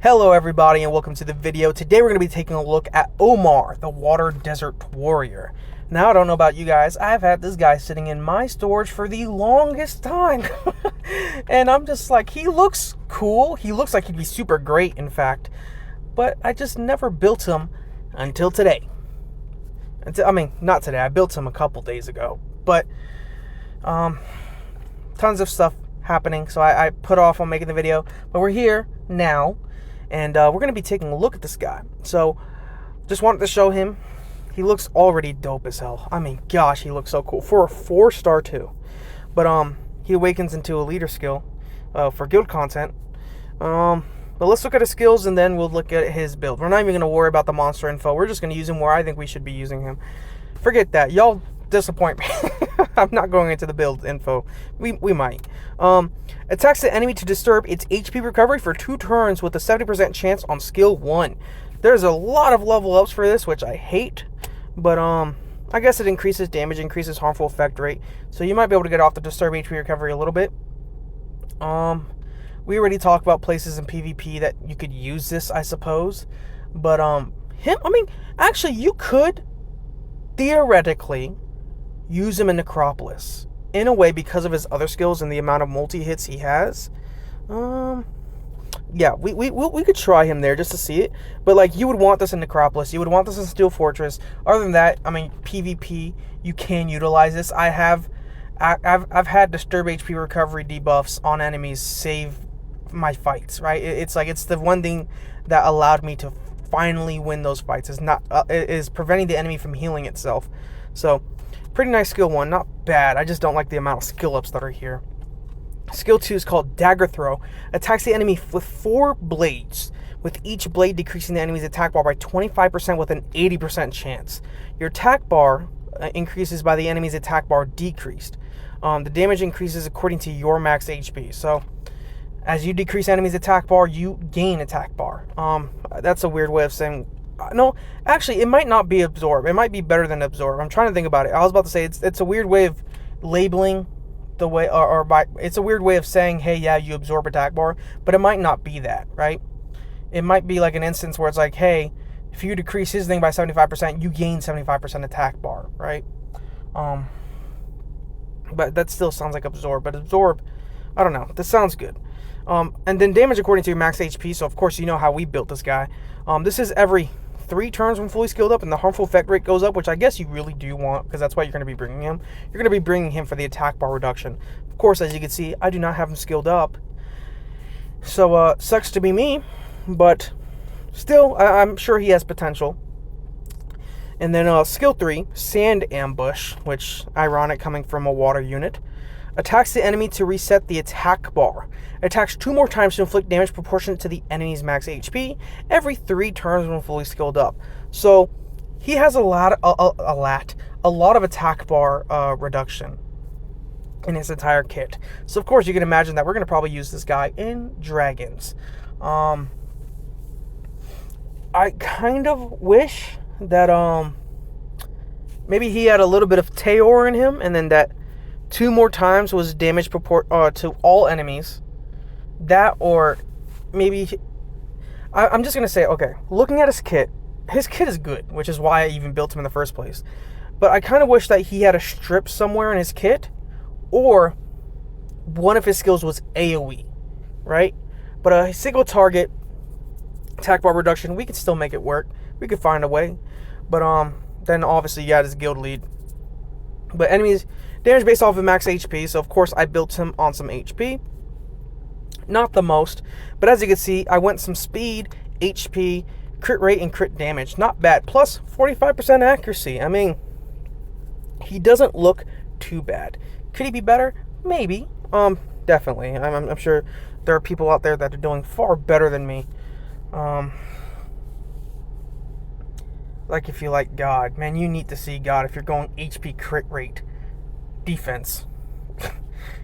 Hello everybody and welcome to the video. Today we're going to be taking a look at Omar, the Water Desert Warrior. Now I don't know about you guys, I've had this guy sitting in my storage for the longest time. And I'm just like, he looks cool, he looks like he'd be super great in fact. But I just never built him until today. Not today, I built him a couple days ago. But, tons of stuff happening, so I put off on making the video. But we're here now. And we're going to be taking a look at this guy. So, just wanted to show him. He looks already dope as hell. I mean, gosh, he looks so cool. For a 4-star too. But, he awakens into a leader skill for guild content. But let's look at his skills and then we'll look at his build. We're not even going to worry about the monster info. We're just going to use him where I think we should be using him. Forget that. Y'all disappoint me. I'm not going into the build info. We might. Attacks the enemy to disturb its HP recovery for 2 turns with a 70% chance on skill 1. There's a lot of level ups for this, which I hate. But I guess it increases damage, increases harmful effect rate. So you might be able to get off the disturb HP recovery a little bit. We already talked about places in PvP that you could use this, I suppose. But actually you could theoretically use him in Necropolis in a way because of his other skills and the amount of multi-hits he has. Yeah, we could try him there just to see it. But like, you would want this in Necropolis, you would want this in Steel Fortress. Other than that, I mean, PvP, you can utilize this. I've had disturb HP recovery debuffs on enemies save my fights, right? It's the one thing that allowed me to finally win those fights, is preventing the enemy from healing itself. So pretty nice skill 1, not bad. I just don't like the amount of skill ups that are here. Skill 2 is called Dagger Throw. Attacks the enemy with 4 blades, with each blade decreasing the enemy's attack bar by 25% with an 80% chance. Your attack bar increases by the enemy's attack bar decreased. The damage increases according to your max HP. So as you decrease enemy's attack bar, you gain attack bar. That's a weird way of saying. No, actually, it might not be absorb. It might be better than absorb. I'm trying to think about it. I was about to say it's a weird way of labeling the way, it's a weird way of saying, hey, yeah, you absorb attack bar, but it might not be that, right? It might be like an instance where it's like, hey, if you decrease his thing by 75%, you gain 75% attack bar, right? But that still sounds like absorb. But absorb, I don't know. This sounds good. And then damage according to your max HP. So of course you know how we built this guy. This is every 3 turns when fully skilled up, and the harmful effect rate goes up, which I guess you really do want, because that's why you're going to be bringing him. You're going to be bringing him for the attack bar reduction. Of course, as you can see, I do not have him skilled up. So, sucks to be me, but still, I'm sure he has potential. And then skill 3, Sand Ambush, which, ironic coming from a water unit. Attacks the enemy to reset the attack bar. Attacks 2 more times to inflict damage proportionate to the enemy's max HP every 3 turns when fully skilled up. So he has a lot of attack bar reduction in his entire kit. So of course you can imagine that we're going to probably use this guy in dragons. I kind of wish that maybe he had a little bit of Teor in him, and then that 2 more times was damage to all enemies. That, or maybe I'm just gonna say, okay, looking at his kit is good, which is why I even built him in the first place. But I kind of wish that he had a strip somewhere in his kit, or one of his skills was AoE, right? But a single target attack bar reduction, we could still make it work. We could find a way. But then obviously you got his guild lead. But enemies damage based off of max HP, so of course I built him on some HP. Not the most, but as you can see, I went some speed, HP, crit rate, and crit damage. Not bad. Plus 45% accuracy. I mean, he doesn't look too bad. Could he be better? Maybe. Definitely. I'm sure there are people out there that are doing far better than me. Like if you like God, man, you need to see God if you're going HP, crit rate, defense.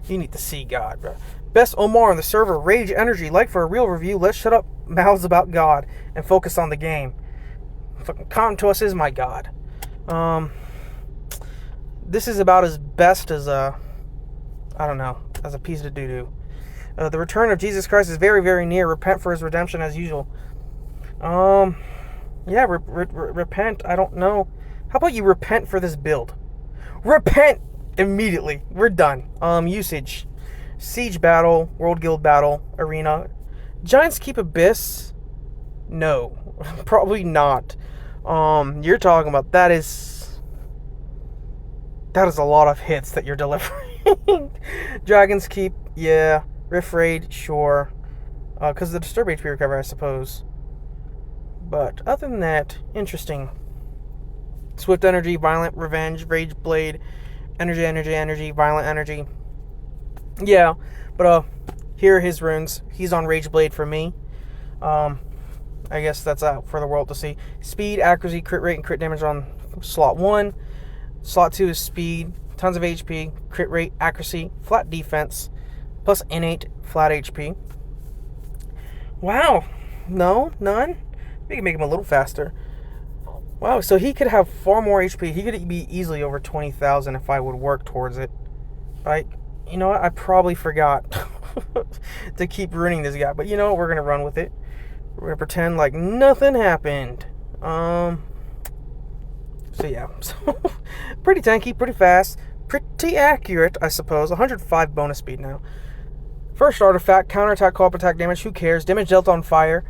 You need to see God, bro. Best Omar on the server, Rage Energy. Like for a real review, let's shut up mouths about God and focus on the game. Fucking Come to Us is my God. This is about as best as I don't know, as a piece of doo-doo. The return of Jesus Christ is very, very near. Repent for his redemption as usual. Yeah, repent. I don't know. How about you repent for this build? Repent immediately. We're done. Usage. Siege battle, World Guild battle, arena. Giants Keep Abyss? No. Probably not. You're talking about that is a lot of hits that you're delivering. Dragon's Keep, yeah. Rift Raid, sure. Because the Disturb HP recover, I suppose. But other than that, interesting. Swift Energy, Violent, Revenge, Rage Blade, Energy, Violent Energy. Yeah, but here are his runes. He's on Rage Blade for me. I guess that's out for the world to see. Speed, accuracy, crit rate, and crit damage on slot 1. Slot 2 is speed, tons of HP, crit rate, accuracy, flat defense, plus innate flat HP. Wow. No, none? We can make him a little faster. Wow, so he could have far more HP. He could be easily over 20,000 if I would work towards it. Like, you know what? I probably forgot to keep ruining this guy. But you know what? We're going to run with it. We're going to pretend like nothing happened. So yeah. So, pretty tanky, pretty fast, pretty accurate, I suppose. 105 bonus speed now. First artifact, counterattack, call up attack damage. Who cares? Damage dealt on fire.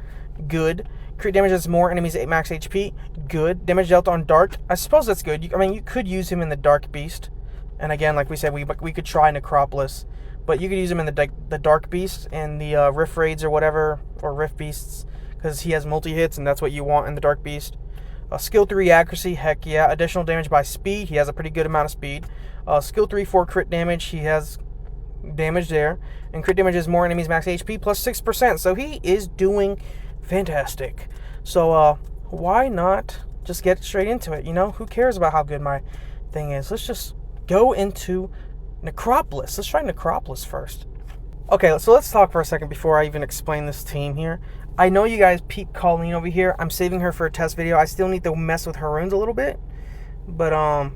Good. Crit damage as more enemies at max HP. Good. Damage dealt on dark. I suppose that's good. I mean, you could use him in the Dark Beast. And again, like we said, we could try Necropolis. But you could use him in the Dark Beast and the Rift Raids or whatever. Or Rift Beasts. Because he has multi-hits and that's what you want in the Dark Beast. Skill 3 accuracy. Heck yeah. Additional damage by speed. He has a pretty good amount of speed. Skill 3 for crit damage. He has damage there. And crit damage is more enemies max HP plus 6%. So he is doing fantastic. So why not just get straight into it? You know, who cares about how good my thing is? Let's just go into Necropolis. Let's try Necropolis first. Okay, so let's talk for a second before I even explain this team here. I know you guys peep Colleen over here. I'm saving her for a test video. I still need to mess with her runes a little bit. But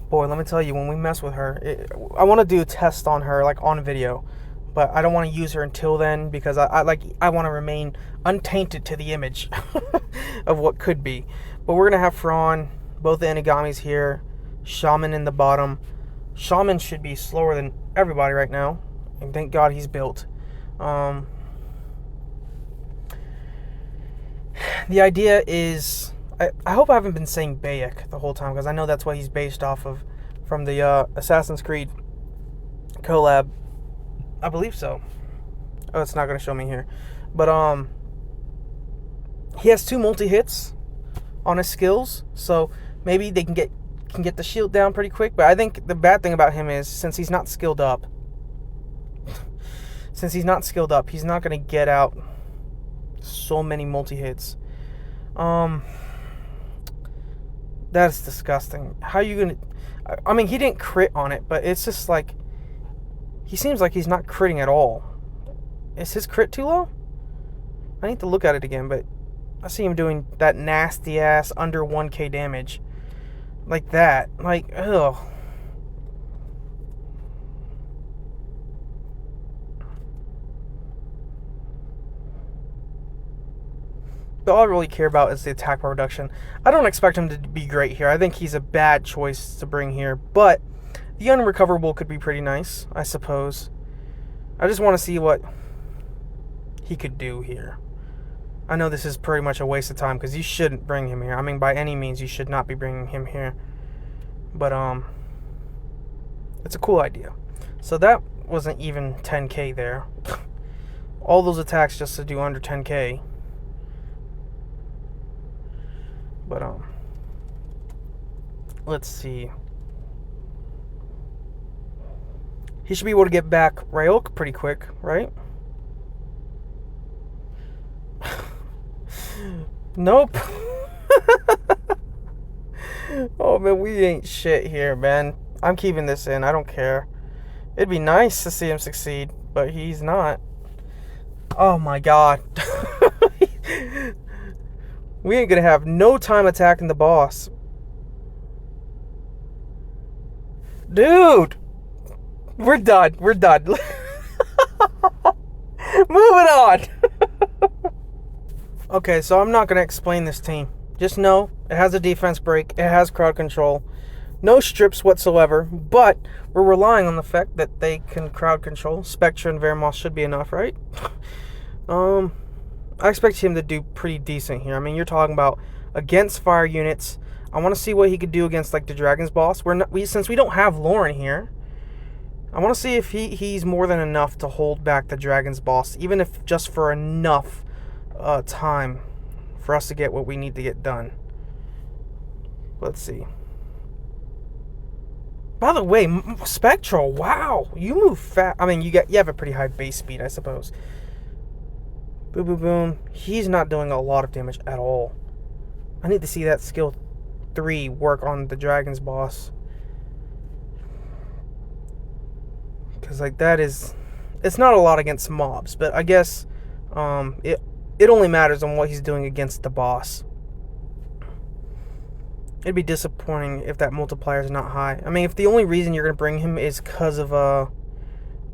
boy, let me tell you, when we mess with her, I want to do a test on her, like on video. But I don't want to use her until then because I want to remain untainted to the image of what could be. But we're going to have Fron, both the Inigamis here, Shaman in the bottom. Shaman should be slower than everybody right now. And thank God he's built. The idea is, I hope I haven't been saying Bayek the whole time because I know that's what he's based off of from the Assassin's Creed collab. I believe so. Oh, it's not going to show me here. But, he has 2 multi-hits on his skills. So, maybe they can get the shield down pretty quick. But I think the bad thing about him is, since he's not skilled up, he's not going to get out so many multi-hits. That's disgusting. How are you going to... I mean, he didn't crit on it, but it's just like... He seems like he's not critting at all. Is his crit too low? I need to look at it again, but I see him doing that nasty ass under 1k damage. Like that. Like, ugh. But all I really care about is the attack bar reduction. I don't expect him to be great here. I think he's a bad choice to bring here, but the unrecoverable could be pretty nice, I suppose. I just want to see what he could do here. I know this is pretty much a waste of time because you shouldn't bring him here. I mean, by any means, you should not be bringing him here. But, it's a cool idea. So that wasn't even 10k there. All those attacks just to do under 10k. But, let's see. He should be able to get back Ryok pretty quick, right? Nope. Oh, man, we ain't shit here, man. I'm keeping this in. I don't care. It'd be nice to see him succeed, but he's not. Oh, my God. We ain't gonna have no time attacking the boss. Dude! We're done. Moving on. Okay, so I'm not going to explain this team. Just know it has a defense break. It has crowd control. No strips whatsoever. But we're relying on the fact that they can crowd control. Spectra and Vermos should be enough, right? I expect him to do pretty decent here. I mean, you're talking about against fire units. I want to see what he could do against like the Dragon's boss. Since we don't have Lauren here, I want to see if he's more than enough to hold back the Dragon's boss, even if just for enough time for us to get what we need to get done. Let's see. By the way, Spectral, wow, you move fast. I mean, you have a pretty high base speed, I suppose. Boom, boom, boom. He's not doing a lot of damage at all. I need to see that skill 3 work on the Dragon's boss. Because, like, it's not a lot against mobs, but I guess it only matters on what he's doing against the boss. It'd be disappointing if that multiplier is not high. I mean, if the only reason you're going to bring him is because of the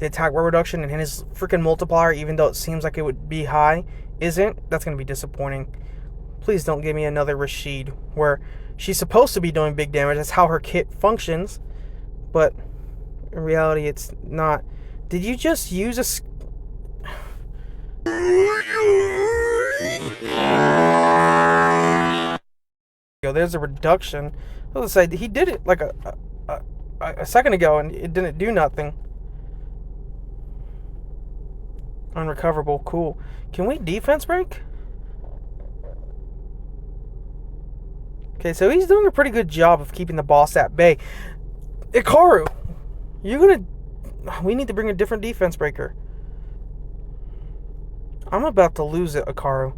attack bar reduction and his freaking multiplier, even though it seems like it would be high, isn't, that's going to be disappointing. Please don't give me another Rashid where she's supposed to be doing big damage. That's how her kit functions. But in reality, it's not. Did you just use a... There's a reduction. I was gonna say, he did it like a second ago and it didn't do nothing. Unrecoverable, cool. Can we defense break? Okay, so he's doing a pretty good job of keeping the boss at bay. Ikaru, we need to bring a different defense breaker. I'm about to lose it, Ikaru.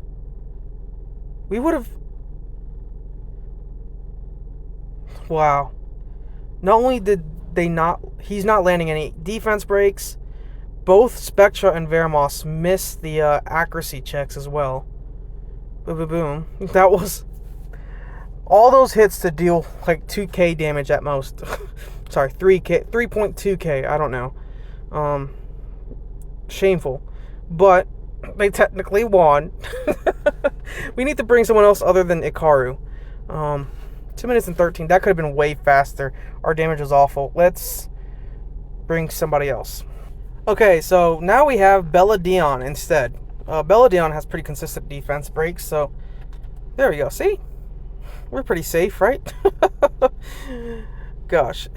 We would have... Wow. Not only did he's not landing any defense breaks, both Spectra and Vermos missed the accuracy checks as well. Boom, boom, boom. That was all those hits to deal like 2k damage at most. Sorry, 3.2k, I don't know. Shameful. But they technically won. We need to bring someone else other than Ikaru. 2 minutes and 13. That could have been way faster. Our damage was awful. Let's bring somebody else. Okay, so now we have Bella Dion instead. Bella Dion has pretty consistent defense breaks, so there we go. See? We're pretty safe, right? Gosh,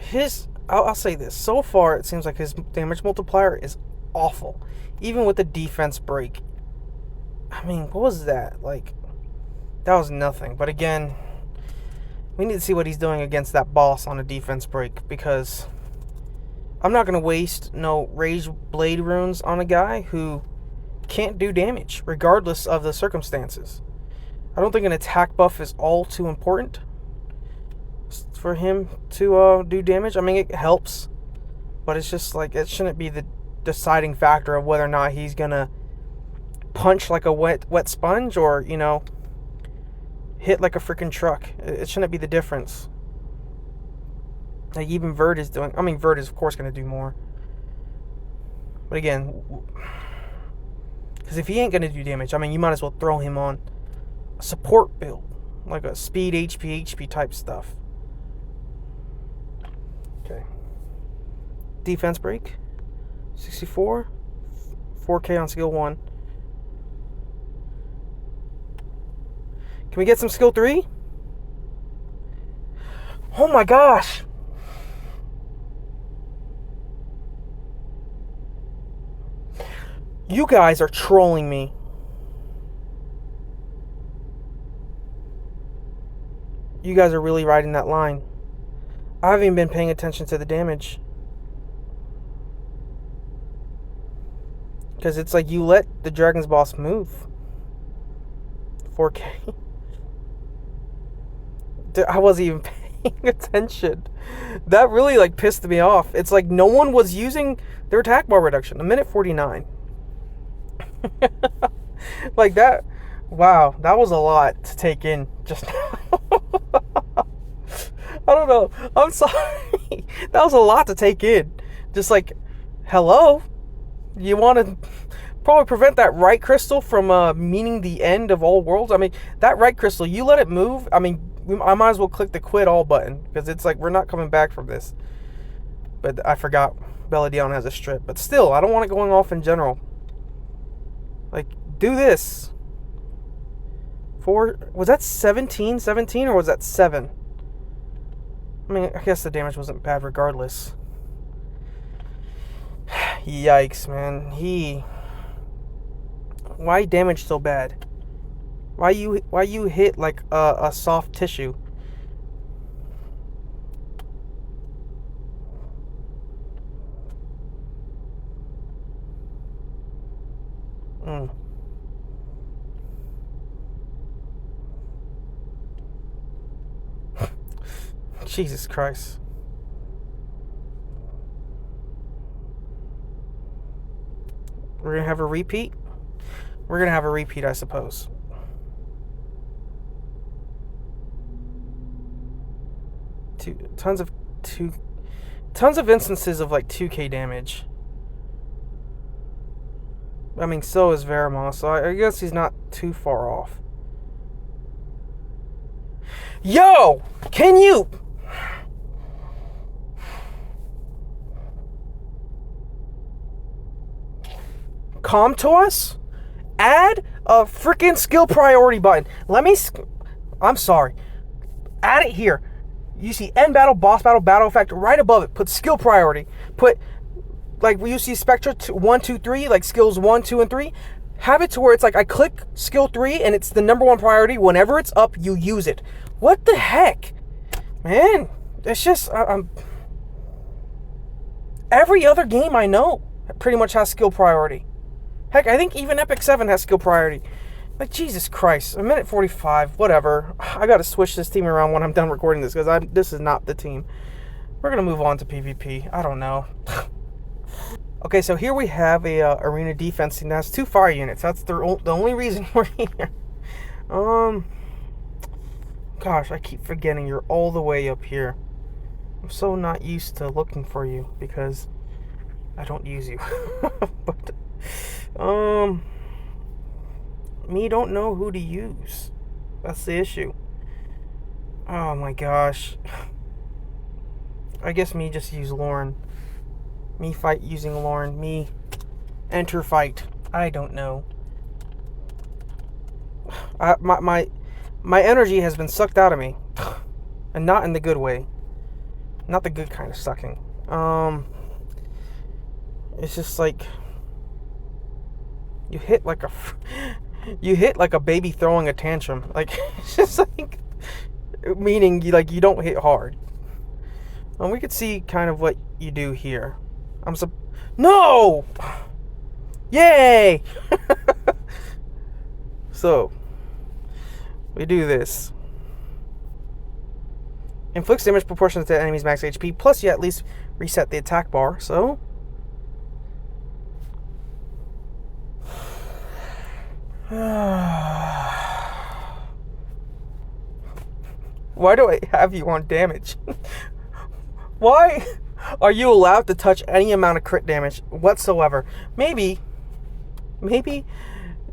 I'll say this. So far, it seems like his damage multiplier is awful. Even with the defense break. I mean, what was that? Like, that was nothing. But again, we need to see what he's doing against that boss on a defense break, because I'm not going to waste no Rage Blade runes on a guy who can't do damage, regardless of the circumstances. I don't think an attack buff is all too important for him to do damage. I mean, it helps, but it's just like, it shouldn't be the deciding factor of whether or not he's going to punch like a wet sponge or, you know, hit like a freaking truck. It shouldn't be the difference. Like even Vert is doing... I mean, Vert is of course going to do more. But again, because if he ain't going to do damage, I mean, you might as well throw him on a support build. Like a speed HP type stuff. Okay. Defense break. 64. 4k on skill 1. Can we get some skill 3? Oh my gosh! You guys are trolling me. You guys are really riding that line. I haven't even been paying attention to the damage. Because it's like you let the Dragon's boss move. 4k. I wasn't even paying attention. That really like pissed me off. It's like no one was using their attack bar reduction. 1:49. Like that. Wow, that was a lot to take in just now. I don't know. I'm sorry. That was a lot to take in. Just like, hello? You want to probably prevent that right crystal from meaning the end of all worlds. I mean, that right crystal, you let it move, I mean, I might as well click the quit all button, because it's like we're not coming back from this. But I forgot Belladon has a strip. But still, I don't want it going off in general. Like, do this. Was that 17 or was that 7? I mean, I guess the damage wasn't bad regardless. Yikes, man. Why damage so bad? Why you hit like a soft tissue? Jesus Christ. We're going to have a repeat? We're going to have a repeat, I suppose. Tons of instances of like 2k damage. I mean, so is Veramos, so I guess he's not too far off. Yo! Can you... come to us? Add a freaking skill priority button. I'm sorry. Add it here. You see end battle, boss battle, battle effect right above it. Put skill priority. Put, like you see Spectra 1, 2, 3, like skills 1, 2, and 3. Have it to where it's like I click skill 3 and it's the number 1 priority. Whenever it's up, you use it. What the heck? Man, it's just, every other game I know pretty much has skill priority. Heck, I think even Epic 7 has skill priority. Like, Jesus Christ. A minute 45, whatever. I gotta switch this team around when I'm done recording this, because this is not the team. We're gonna move on to PvP. I don't know. Okay, so here we have a arena defense team that has 2 fire units. That's the only reason we're here. Gosh, I keep forgetting you're all the way up here. I'm so not used to looking for you, because I don't use you. But... me don't know who to use. That's the issue. Oh my gosh. I guess me just use Lauren. Me fight using Lauren. Me enter fight. I don't know. My energy has been sucked out of me. And not in the good way. Not the good kind of sucking. It's just like... You hit like a baby throwing a tantrum. Like, it's just like, meaning you don't hit hard. And we could see kind of what you do here. No! Yay! So, we do this. Inflicts damage proportional to the enemy's max HP, plus you at least reset the attack bar, so... Why do I have you on damage? Why are you allowed to touch any amount of crit damage whatsoever? Maybe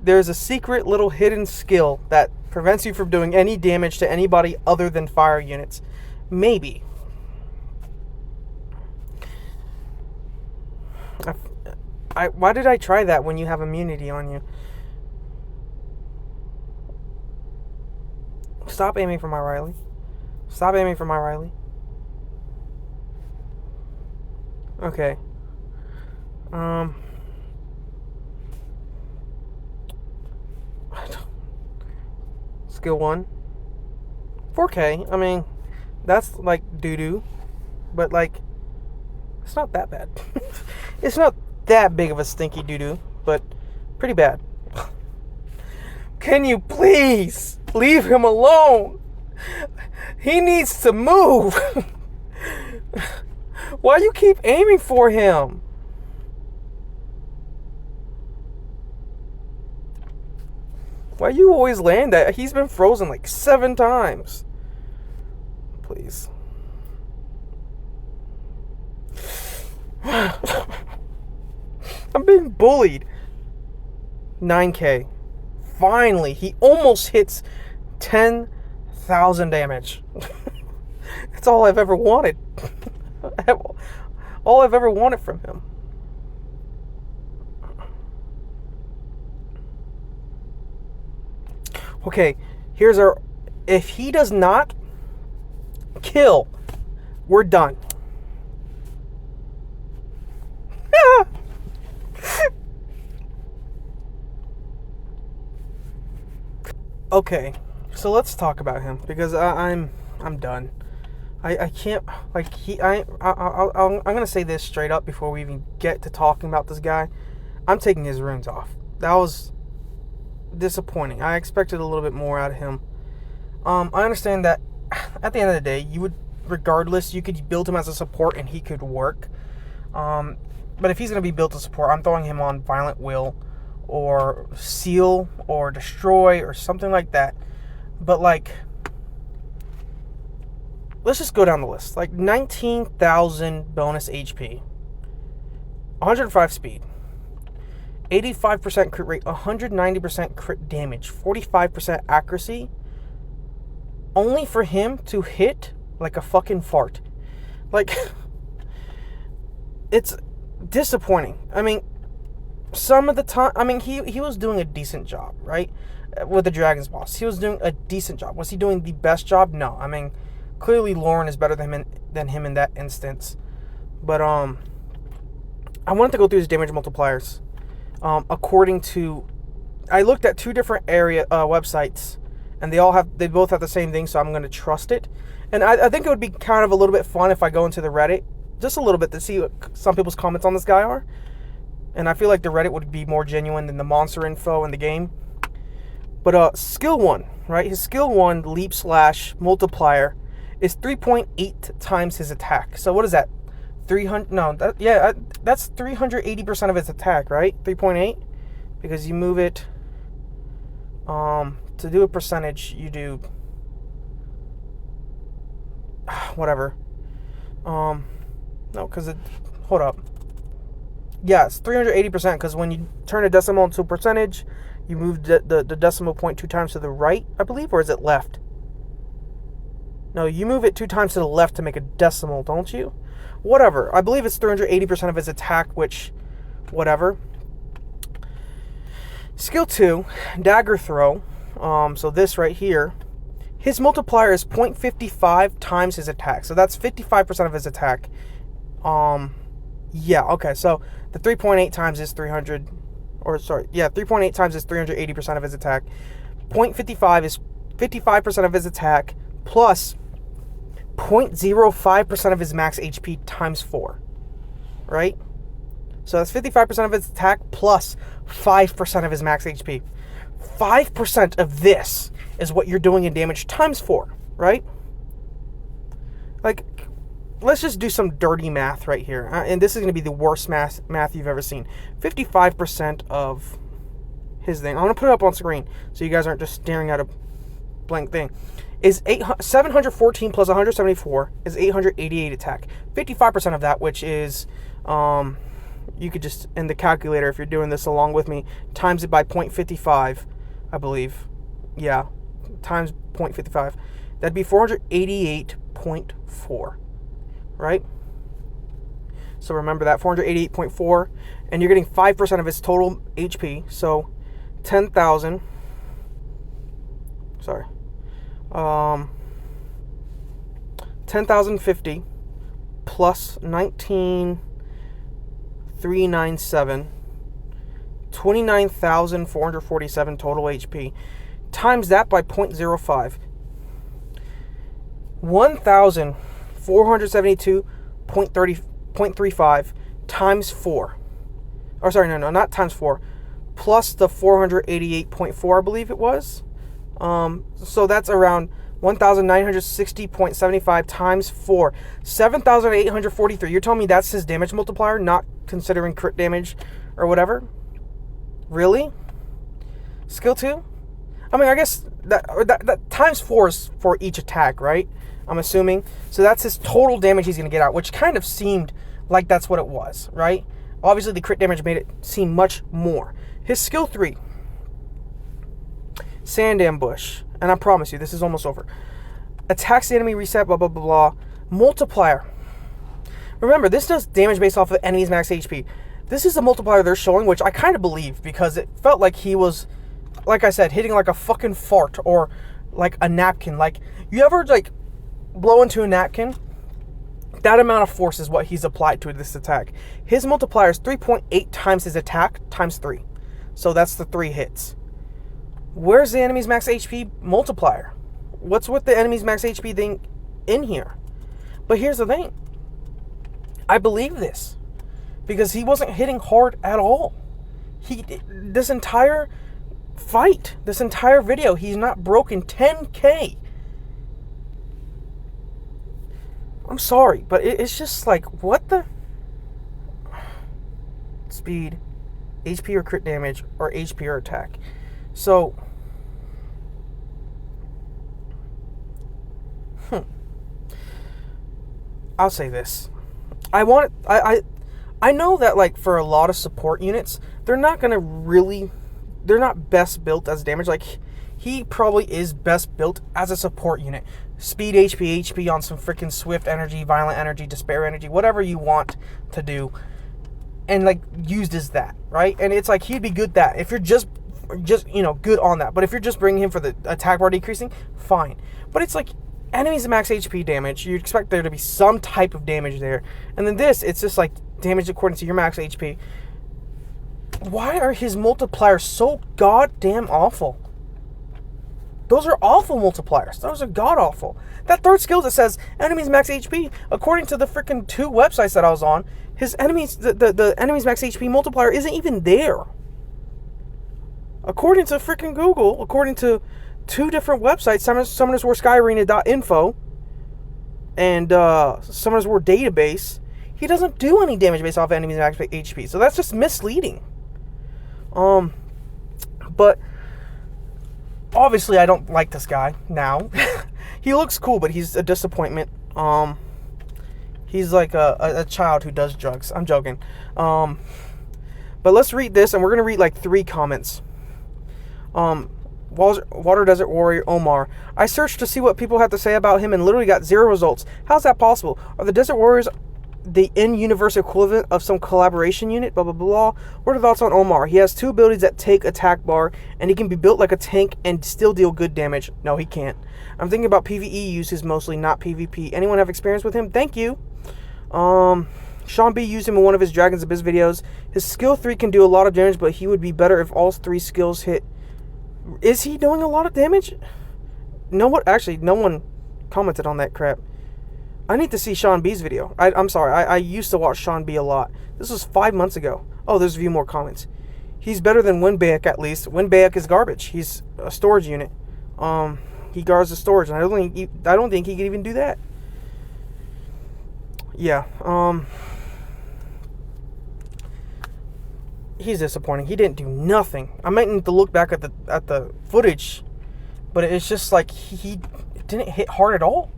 there's a secret little hidden skill that prevents you from doing any damage to anybody other than fire units. Maybe. Why did I try that when you have immunity on you? Stop aiming for my Riley. Stop aiming for my Riley. Okay. Skill 1. 4K. I mean, that's like doo-doo. But like, it's not that bad. It's not that big of a stinky doo-doo, but pretty bad. Can you please leave him alone? He needs to move. Why you keep aiming for him? Why you always land that? He's been frozen like 7 times. Please. I'm being bullied. 9k. Finally, he almost hits 10,000 damage. That's all I've ever wanted. All I've ever wanted from him. Okay, here's our... If he does not kill, we're done. Okay, so let's talk about him, because I'm done. I can't, like, I'm gonna say this straight up before we even get to talking about this guy. I'm taking his runes off. That was disappointing. I expected a little bit more out of him. I understand that at the end of the day, you would, regardless, you could build him as a support and he could work. But if he's gonna be built as support, I'm throwing him on Violent Will or Seal or Destroy or something like that. But like, let's just go down the list. Like 19,000 bonus HP, 105 speed, 85% crit rate, 190% crit damage, 45% accuracy, only for him to hit like a fucking fart. Like, it's disappointing. I mean, some of the time, I mean, he was doing a decent job, right? With the Dragon's Boss. He was doing a decent job. Was he doing the best job? No. I mean, clearly Lauren is better than him in that instance. But I wanted to go through his damage multipliers. According to, I looked at two different websites, and they both have the same thing, so I'm going to trust it. And I think it would be kind of a little bit fun if I go into the Reddit, just a little bit, to see what some people's comments on this guy are. And I feel like the Reddit would be more genuine than the monster info in the game. But skill 1, right? His skill 1 leap slash multiplier is 3.8 times his attack. So what is that? 300? No, that's 380% of his attack, right? 3.8, because you move it. To do a percentage, you do whatever. No, because it. Hold up. Yeah, it's 380%, because when you turn a decimal into a percentage, you move the decimal point 2 times to the right, I believe, or is it left? No, you move it 2 times to the left to make a decimal, don't you? Whatever. I believe it's 380% of his attack, which, whatever. Skill 2, Dagger Throw. So this right here, his multiplier is 0.55 times his attack. So that's 55% of his attack. Yeah, okay, so the 3.8 times is 300, or sorry, yeah, 3.8 times is 380% of his attack. 0.55 is 55% of his attack, plus 0.05% of his max HP times 4, right? So that's 55% of his attack plus 5% of his max HP. 5% of this is what you're doing in damage times 4, right? Like, let's just do some dirty math right here. And this is going to be the worst math you've ever seen. 55% of his thing. I'm going to put it up on screen so you guys aren't just staring at a blank thing. Is 714 plus 174 is 888 attack. 55% of that, which is, you could just, in the calculator, if you're doing this along with me, times it by 0.55, I believe. Yeah, times 0.55. That'd be 488.4. Right? So remember that, 488.4, and you're getting 5% of its total HP, so 10,000, sorry, 10,050 plus 19,397, 29,447 total HP, times that by 0.05, 1,472.35 times 4. Or sorry, no, not times 4. Plus the 488.4, I believe it was. So that's around 1,960.75 times 4. 7,843. You're telling me that's his damage multiplier, not considering crit damage or whatever? Really? Skill 2? I mean, I guess that times 4 is for each attack, right? I'm assuming. So that's his total damage he's going to get out, which kind of seemed like that's what it was, right? Obviously, the crit damage made it seem much more. His skill 3, Sand Ambush, and I promise you, this is almost over. Attacks the enemy, reset, blah, blah, blah, blah. Multiplier. Remember, this does damage based off of enemy's max HP. This is a multiplier they're showing, which I kind of believe, because it felt like he was, like I said, hitting like a fucking fart or like a napkin. Like, you ever like blow into a napkin? That amount of force is what he's applied to this attack. His multiplier is 3.8 times his attack times 3. So that's the 3 hits. Where's the enemy's max HP multiplier? What's with the enemy's max HP thing in here? But here's the thing. I believe this because he wasn't hitting hard at all. This entire fight, this entire video, he's not broken 10k. I'm sorry, but it's just like, what the? Speed, HP or crit damage, or HP or attack. So, I'll say this. I know that, like, for a lot of support units, they're not best built as damage. Like, he probably is best built as a support unit. Speed, HP on some freaking swift energy, violent energy, despair energy, whatever you want to do. And, like, used as that, right? And it's like, he'd be good at that. If you're just good on that. But if you're just bringing him for the attack bar decreasing, fine. But it's like, enemies max HP damage, you'd expect there to be some type of damage there. And then this, it's just like damage according to your max HP. Why are his multipliers so goddamn awful? Those are awful multipliers. Those are god-awful. That third skill that says enemies max HP, according to the freaking 2 websites that I was on, the enemies max HP multiplier isn't even there. According to freaking Google, according to 2 different websites, Summoners War SkyArena.info and Summoners War database, he doesn't do any damage based off enemies max HP. So that's just misleading. But obviously I don't like this guy now. He looks cool, but he's a disappointment. He's like a child who does drugs. I'm joking. But let's read this, and we're going to read like 3 comments. Water Desert Warrior Omar. I searched to see what people have to say about him and literally got 0 results. How's that possible? Are the Desert Warriors the in-universe equivalent of some collaboration unit? Blah, blah, blah. What are the thoughts on Omar? He has 2 abilities that take attack bar, and he can be built like a tank and still deal good damage. No, he can't. I'm thinking about PvE uses mostly, not PvP. Anyone have experience with him? Thank you. Sean B used him in one of his Dragon's Abyss videos. His skill 3 can do a lot of damage, but he would be better if all 3 skills hit. Is he doing a lot of damage? No one commented on that crap. I need to see Sean B's video. I'm sorry, I used to watch Sean B a lot. This was 5 months ago. Oh, there's a few more comments. He's better than Winbaek at least. Winbaek is garbage. He's a storage unit. He guards the storage, and I don't think he can even do that. Yeah. He's disappointing. He didn't do nothing. I might need to look back at the footage, but it's just like he didn't hit hard at all.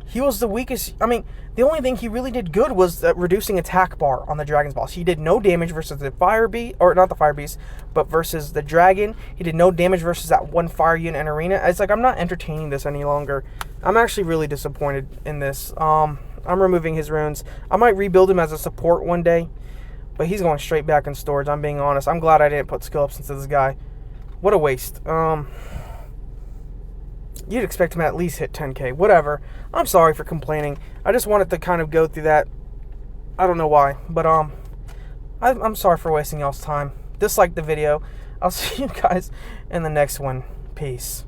He was the weakest. I mean, the only thing he really did good was reducing attack bar on the dragon's boss. He did no damage versus the fire beast, or not the fire beast, but versus the dragon. He did no damage versus that one fire unit in arena. It's like, I'm not entertaining this any longer. I'm actually really disappointed in this. I'm removing his runes. I might rebuild him as a support one day, but he's going straight back in storage. I'm being honest. I'm glad I didn't put skill ups into this guy. What a waste. You'd expect him to at least hit 10k. Whatever. I'm sorry for complaining. I just wanted to kind of go through that. I don't know why, but I'm sorry for wasting y'all's time. Dislike the video. I'll see you guys in the next one. Peace.